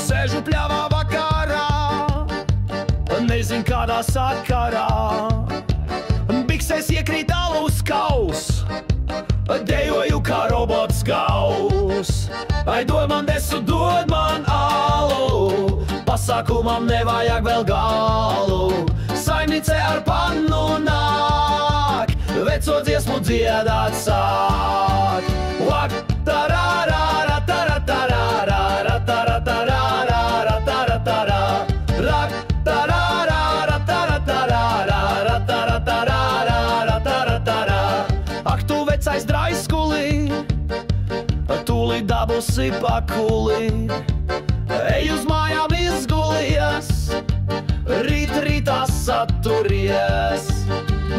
Sēžu pļavā vakarā, nezinu kādā sakarā, biksēs iekrīt alus kaus, dejoju kā robots gaus. Ai, dod man desu, dod man alu, pasākumam nevajag vēl galu. Saimnice ar pannu nāk, veco dziesmu dziedāt sāk. Vak, tarārā, tarārā, ak, tu vecais draiskulī, tūlīt dabūsi pakuli. Ej uz mājām izgulies, rītā saturies.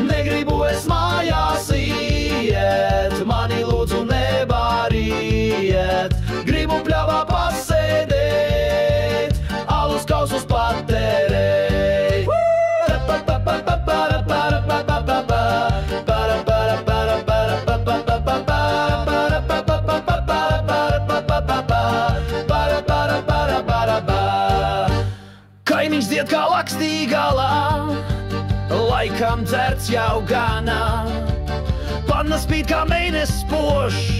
Negribu es mājās iet, mani lūdzu nebāriet. Gribu pļavā pasēdēt, alus kausus patērēt. Kaimiņš dzied kā lakstīgalā, laikam dzerts jau ganā. Panna spīd kā mēnesis pošs,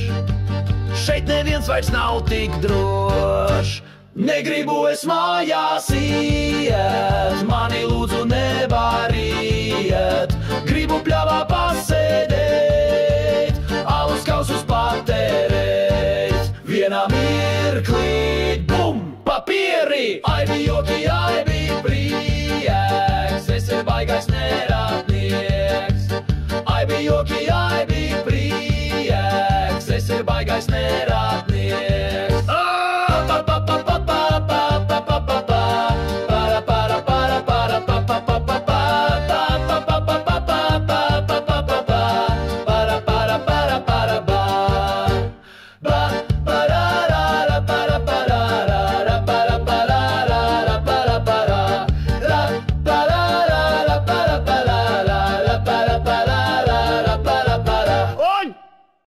šeit neviens vairs nav tik drošs. Negribu es mājās iet, mani lūdzu nebāriet. Gribu pļavā pasēdēt, alus kausus patērēt. Vienā mirklī, bum, papieri! Ai, bija joki, ai, bija prieks, esi baigais neratnieks. Ai, bija joki, ai, bija prieks, esi baigais neratnieks.